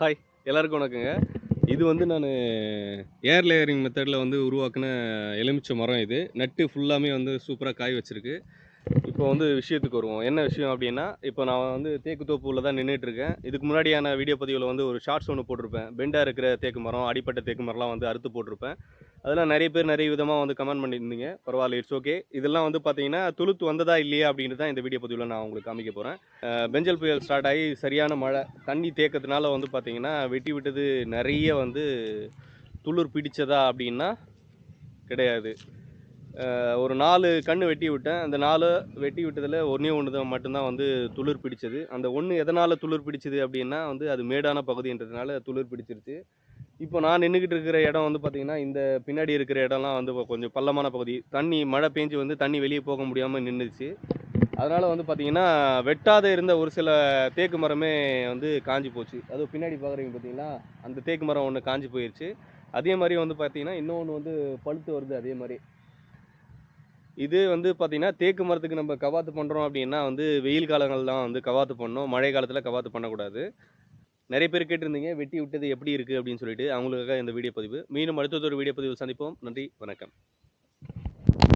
Hi எல்லாருக்கும் வணக்கங்க. இது வந்து நானு ஏர் லேயரிங் மெத்தட்ல வந்து உருவாக்குன எலுமிச்சை மரம் இது. நட்டு ஃபுல்லாமே வந்து சூப்பரா காய் வச்சிருக்கு. இப்போ வந்து விஷயத்துக்கு வருவோம். என்ன விஷயம் அப்டின்னா, இப்போ நான் வந்து தேக்கு தோப்புல தான் நின்னுட்டுருக்கேன். இதுக்கு முன்னாடியான வீடியோ பதிவுல வந்து ஒரு ஷார்ட்ஸ் ஒண்ணு போட்டிருப்பேன். பெண்டா இருக்கிற தேக்கு மரம், அடிப்பட்ட தேக்கு மரம்லாம் வந்து அறுத்து போட்டிருப்பேன். அதெல்லாம் நெறைய பேர் நெறைய விதமா வந்து கமெண்ட் பண்ணியிருந்தீங்க. பரவால்ல, இட்ஸ் ஓகே. இதெல்லாம் வந்து பார்த்தீங்கன்னா, துளுத்து வந்ததா இல்லையா அப்டின்னு தான் இந்த வீடியோ பதிவுல நான் உங்களுக்கு காமிக்க போறேன். பெஞ்சல் புயல் ஸ்டார்ட் ஆகி சரியான மழை, தண்ணி தேக்கத்தினால வந்து பார்த்தீங்கன்னா, வெட்டி விட்டது நெறைய வந்து துளிர் பிடிச்சதா அப்டின்னா கிடையாது. ஒரு 4 கன்று வெட்டி விட்டேன். அந்த 4 வெட்டி விட்டதில ஒண்ணே 1 தான் மட்டும் தான் வந்து துளிர் பிடிச்சது. அந்த 1 எதனால துளிர் பிடிச்சது அப்டின்னா வந்து, அது மேடான பகுதின்றதுனால துளிர் பிடிச்சிருச்சு. இப்போ நான் நின்னுகிட்டு இருக்கிற இடம் வந்து பார்த்தீங்கன்னா, இந்த பின்னாடி இருக்கிற இடம்லாம் வந்து கொஞ்சம் பள்ளமான பகுதி. தண்ணி மழை பெஞ்சு வந்து தண்ணி வெளிய போக முடியாம நின்னுச்சு. அதனால வந்து பார்த்தீங்கன்னா, வெட்டாத இருந்த ஒரு சில தேக்கு மரமே வந்து காஞ்சு போச்சு. அதுவும் பின்னாடி பார்க்குறீங்க பார்த்தீங்களா, அந்த தேக்கு மரம் ஒண்ணு காஞ்சு போயிருச்சு. அதே மாரி வந்து பார்த்தீங்கன்னா, இன்னொன்னு வந்து பழுத்து வருது அதே மாரி. இது வந்து பார்த்தீங்கன்னா, தேக்கு மரத்துக்கு நம்ம கவாத்து பண்றோம் அப்டின்னா வந்து, வெயில் காலங்கள் தான் வந்து கவாத்து பண்ணணும். மழை காலத்தில கவாத்து பண்ணக்கூடாது. நெறைய பேர் கேட்டிருந்தீங்க, வெட்டி விட்டது எப்படி இருக்கு அப்டின்னு சொல்லிட்டு. அவங்களுக்காக இந்த வீடியோ பதிவு. மீண்டும் அடுத்ததொரு வீடியோ பதிவில் சந்திப்போம். நன்றி, வணக்கம்.